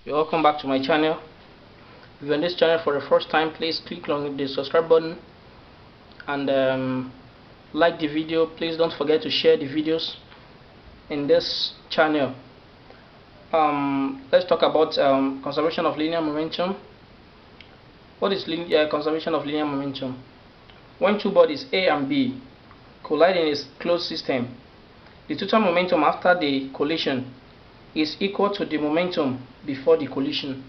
Welcome back to my channel. If you're on this channel for the first time, please click on the subscribe button and like the video. Please don't forget to share the videos in this channel. Let's talk about conservation of linear momentum. What is conservation of linear momentum? When two bodies A and B collide in a closed system, the total momentum after the collision is equal to the momentum before the collision.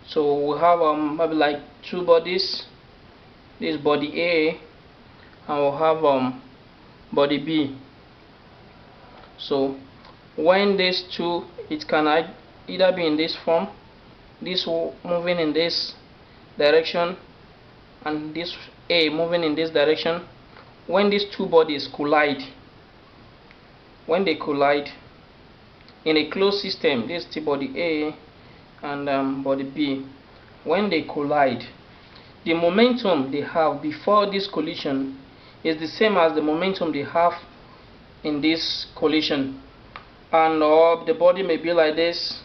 So we have maybe like two bodies. This is body A and we'll have body B. So when these two, it can either be in this form, this moving in this direction and this A moving in this direction. When these two bodies collide, when they collide in a closed system, this is body A and body B, when they collide, the momentum they have before this collision is the same as the momentum they have in this collision. And the body may be like this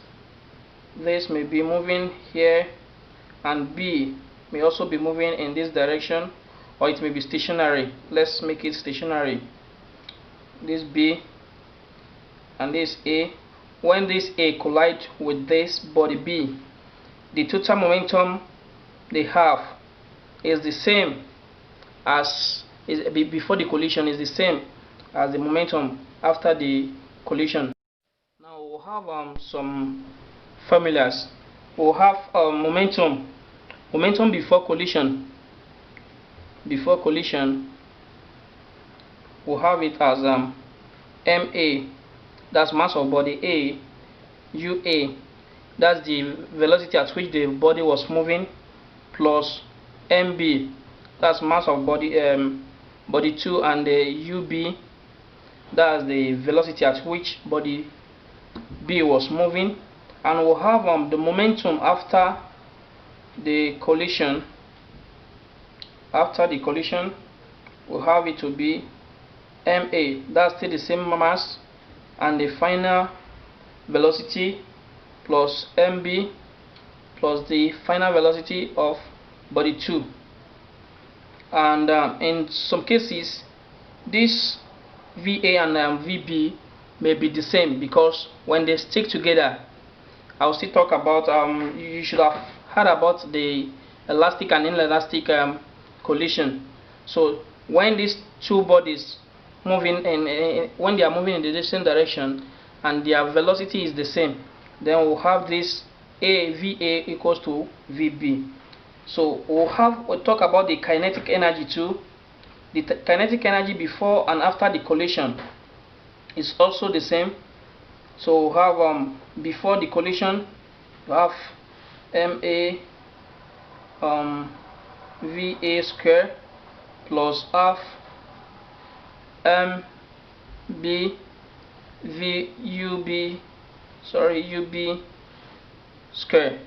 may be moving here, and B may also be moving in this direction, or it may be stationary. Let's make it stationary. This B and this A. When this A collide with this body B, the total momentum they have is the same as before the collision, is the same as the momentum after the collision. Now we'll have some formulas. We'll have momentum before collision. Before collision, we'll have it as MA, that's mass of body A, UA, that's the velocity at which the body was moving, plus MB, that's mass of body 2, and the UB, that's the velocity at which body B was moving. And we'll have the momentum after the collision. After the collision, we'll have it to be MA, that's still the same mass and the final velocity, plus MB plus the final velocity of body 2. And in some cases, this VA and VB may be the same, because when they stick together, I'll still talk about you should have heard about the elastic and inelastic collision. So when these two bodies moving when they are moving in the same direction and their velocity is the same, then we'll have this VA equals to VB. So we'll talk about the kinetic energy too. The kinetic energy before and after the collision is also the same. So we'll have before the collision, you have MA VA square plus half UB square.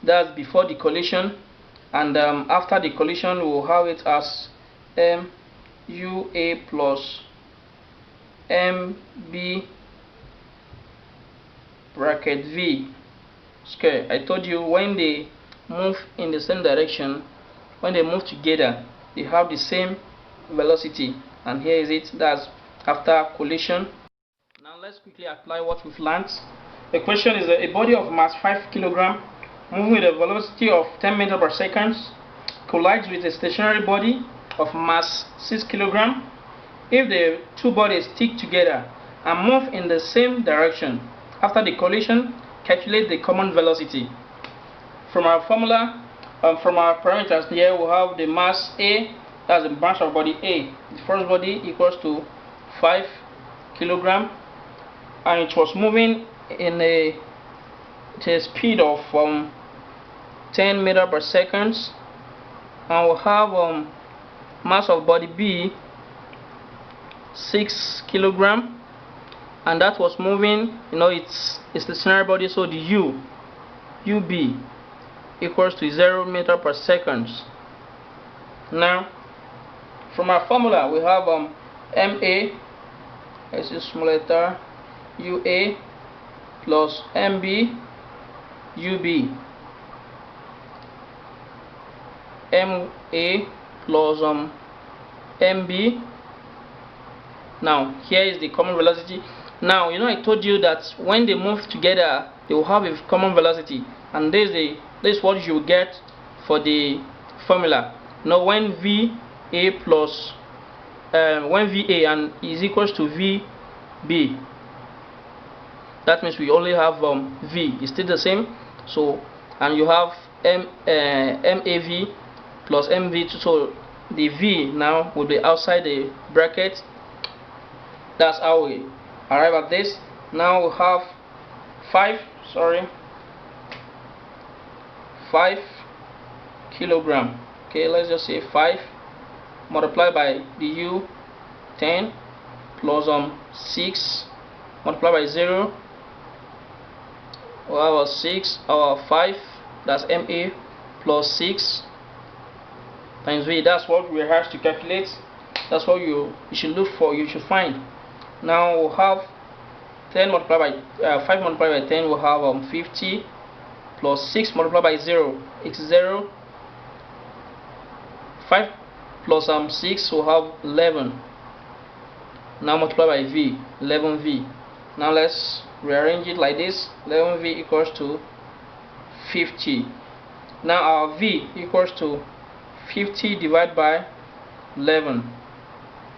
That's before the collision, and after the collision we'll have it as MUA plus MB bracket V square. I told you when they move in the same direction, when they move together, they have the same velocity, and here is it, that's after collision. Now let's quickly apply what we've learned. The question is a body of mass 5 kg moving with a velocity of 10 meters per second collides with a stationary body of mass 6 kg. If the two bodies stick together and move in the same direction after the collision, calculate the common velocity. From our formula, from our parameters here, we have the mass A, that's the mass of body A. The first body equals to 5 kg, and it was moving in a speed of 10 meters per second. And we have mass of body B 6 kg, and that was moving, it's a stationary body, so the UB equals to 0 meters per second. Now from our formula we have MA, this is small letter, UA plus MB UB MA plus MB. Now here is the common velocity. Now I told you that when they move together they will have a common velocity, and this is what you get for the formula. Now when VA plus when VA and is equals to VB, that means we only have V is still the same. So and you have MAV plus MV2, so the V now will be outside the bracket. That's how we arrive at this. Now we have 5 kilogram. Okay, let's just say 5 multiplied by the U 10 plus 6 multiplied by 0. We have 6 or 5, that's MA plus 6 times V. That's what we have to calculate. That's what you should look for, you should find. Now we'll have 10 multiplied by 5 multiplied by 10, we'll have 50 plus 6 multiplied by 0, it's 0. 5 plus 6 will have 11. Now multiply by V, 11V. Now let's rearrange it like this. 11V equals to 50. Now our V equals to 50 divided by 11.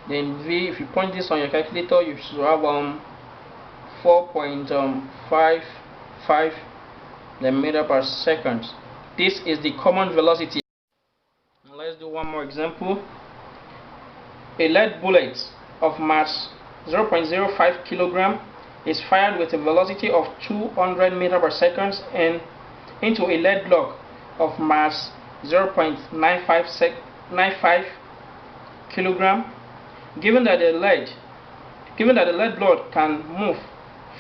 Then V, if you point this on your calculator, you should have 4.55 meter per second. This is the common velocity. Now let's do one more example. A lead bullet of mass 0.05 kilogram is fired with a velocity of 200 meter per second and into a lead block of mass 0.95 kilogram. Given that the lead block can move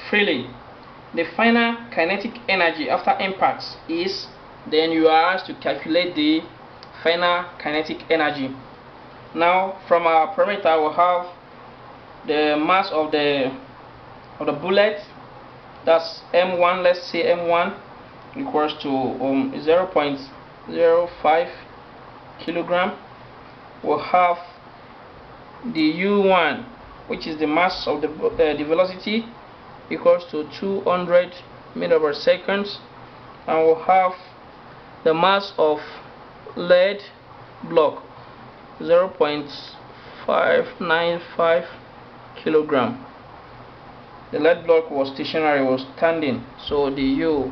freely, the final kinetic energy after impact is, then you are asked to calculate the final kinetic energy. Now from our parameter we'll have the mass of the bullet, that's M1. Let's say M1 equals to 0.05 kilogram. We'll have the U1, which is the mass of the velocity, equals to 200 meter per second, and we'll have the mass of lead block 0.595 kilogram. The lead block was stationary, was standing, so the U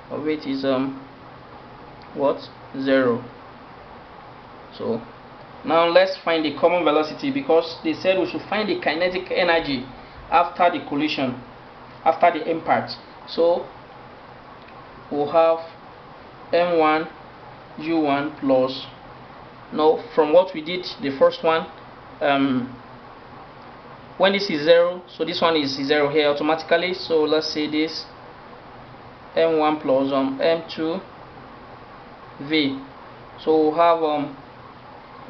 of it is 0. So now let's find the common velocity, because they said we should find the kinetic energy after the collision, after the impact. So we'll have M1 U1 plus, now from what we did the first one, when this is 0, so this one is 0 here automatically. So let's say this M1 plus M2 V. So we'll have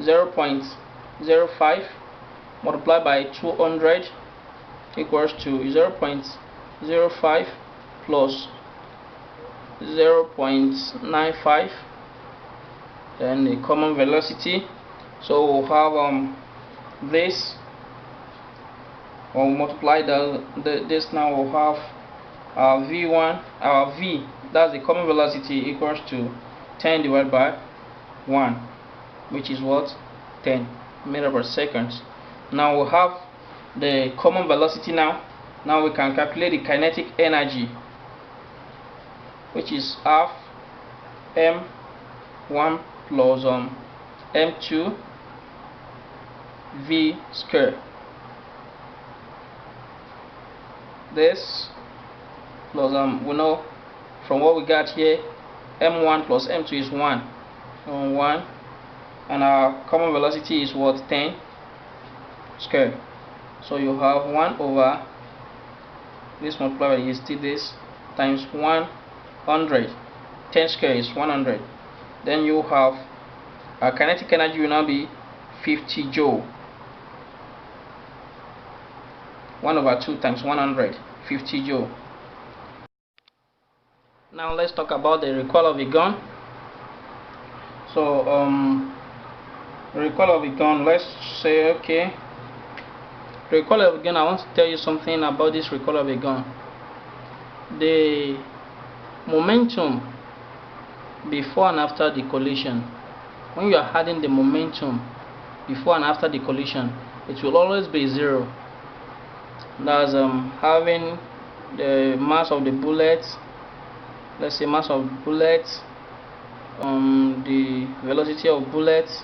0.05 multiplied by 200 equals to 0.05 plus 0.95, then the common velocity. So we'll have this, we'll multiply this. Now we'll have our V1, our V, that's the common velocity, equals to 10 divided by 1, which is what? 10 meter per second. Now we have the common velocity. Now we can calculate the kinetic energy, which is half M1 plus M2 V square. This plus we know from what we got here, M1 plus M2 is 1, and our common velocity is what? 10 square. So you have 1 over this multiplied by this times 100. 10 square is 100. Then you have our kinetic energy will now be 50 joule. 1 over 2 times 100, 50 joule. Now let's talk about the recoil of a gun. So recoil of a gun, let's say, okay, recoil of a gun, I want to tell you something about this recoil of a gun. The momentum before and after the collision, when you are adding the momentum before and after the collision, it will always be zero. That's having the mass of the bullet, let's say mass of bullets, the velocity of bullets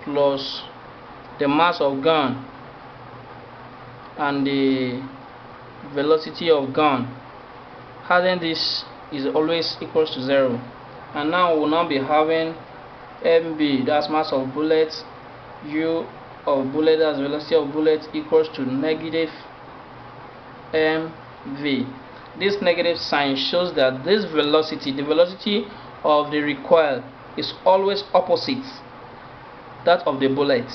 plus the mass of gun and the velocity of gun. Having this is always equals to 0. And now we'll now be having mb, that's mass of bullets, u of bullet, that's velocity of bullet, equals to negative mv. This negative sign shows that this velocity, the velocity of the recoil, is always opposite that of the bullet.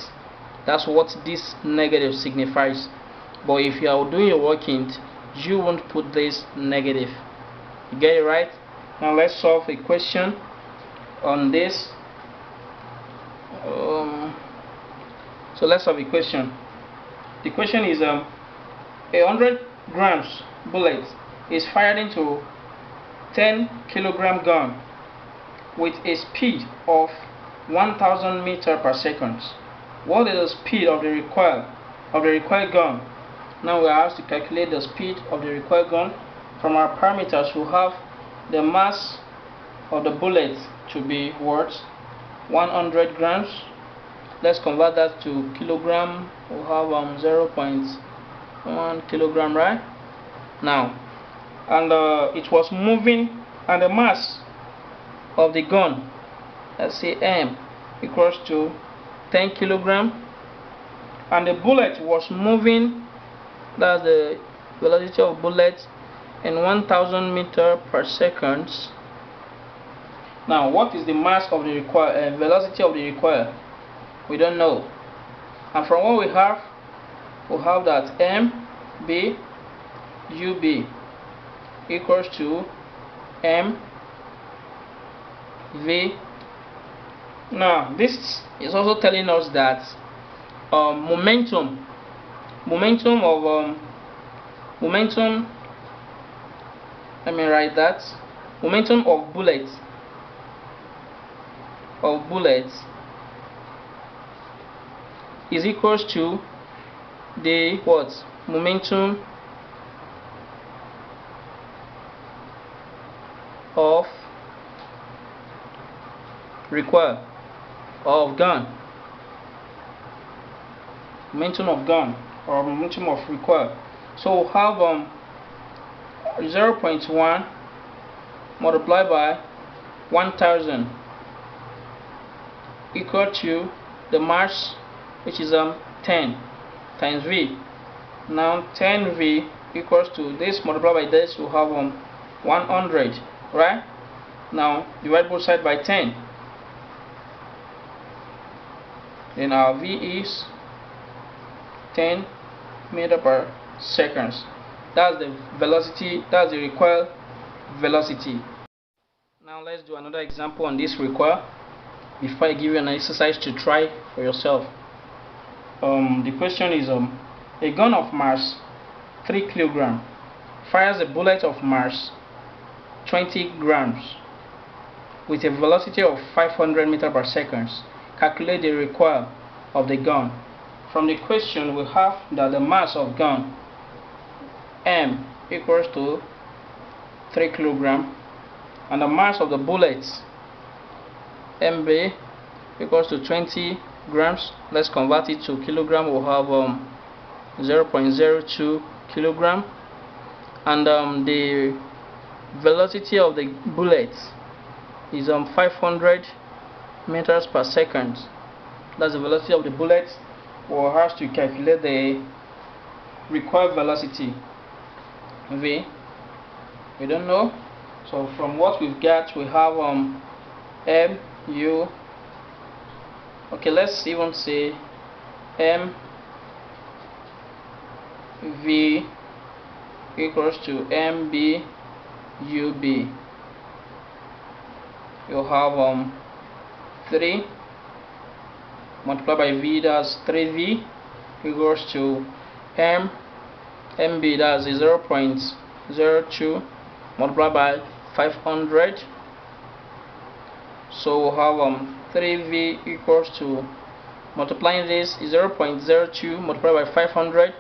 That's what this negative signifies. But if you are doing your working, you won't put this negative. You get it right? Now let's solve a question on this. So let's solve a question. The question is a 100 grams bullet is fired into 10 kilogram gun with a speed of 1000 meter per second. What is the speed of the recoil gun? Now we are asked to calculate the speed of the recoil gun. From our parameters, we have the mass of the bullet to be what? 100 grams. Let's convert that to kilogram. We have 0.1 kilogram, right? Now, and it was moving, and the mass of the gun, let's say m, equals to 10 kilogram, and the bullet was moving, that's the velocity of bullet, in 1000 meter per second. Now what is the mass of the recoil, velocity of the recoil? We don't know. And from what we have that mb ub equals to m v. Now this is also telling us that momentum, let me write that, momentum of bullets is equals to the what? Momentum of recoil of gun. Momentum of gun or momentum of recoil. So we have 0.1 multiplied by 1000 equal to the mass, which is 10 times v. Now 10v equals to this multiplied by this, we have 100, right? Now divide both sides by 10. Then our v is 10 meter per second. That's the velocity, that's the recoil velocity. Now let's do another example on this recoil before I give you an exercise to try for yourself. The question is a gun of mass 3 kg fires a bullet of mass 20 grams with a velocity of 500 meter per second. Calculate the recoil of the gun. From the question, we have that the mass of gun m equals to 3 kg and the mass of the bullets mb equals to 20 grams. Let's convert it to kilogram. We'll have 0.02 kilogram, and the velocity of the bullet is 500 meters per second. That's the velocity of the bullet. We'll have to calculate the recoil velocity v. We don't know. So from what we've got, we have m u. Okay, let's even say m v equals to mb ub. you have 3 multiplied by V, that's 3V, equals to MB, that's 0.02 multiplied by 500. So we'll have 3V equals to, multiplying this is 0.02 multiplied by 500,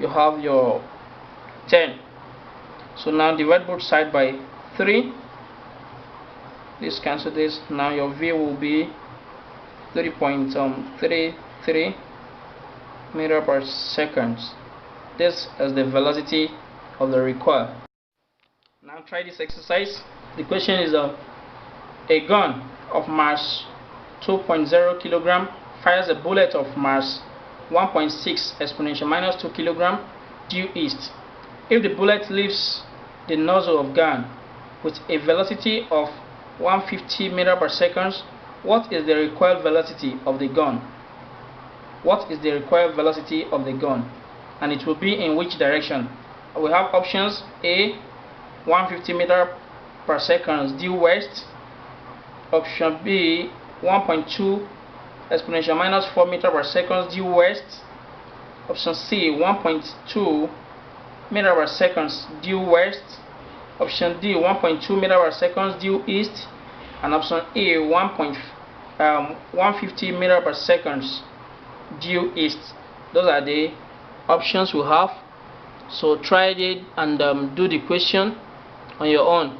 you have your 10. So now divide both sides by 3. This cancel this. Now your V will be 30.33 meter per second. This is the velocity of the recoil. Now try this exercise. The question is a gun of mass 2.0 kilogram fires a bullet of mass 1.6 exponential minus 2 kilogram due east. If the bullet leaves the nozzle of gun with a velocity of 150 meter per second, what is the recoil velocity of the gun? What is the recoil velocity of the gun? And it will be in which direction? We have options: A, 150 meter per second due west. Option B, 1.2 exponential minus 4 meter per second due west. Option C, 1.2 meter per second due west. Option D, 1.2 meter per second due east. And option A, 150 meter per second due east. Those are the options we have. So try it and do the question on your own.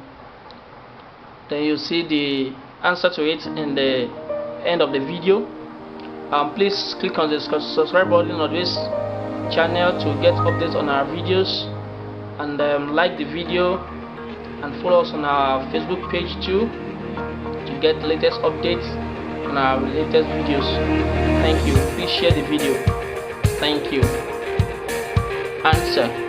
Then you see the answer to it in the end of the video. Please click on the subscribe button on this channel to get updates on our videos, and like the video and follow us on our Facebook page too to get the latest updates on our latest videos. Thank you. Please share the video. Thank you. Answer.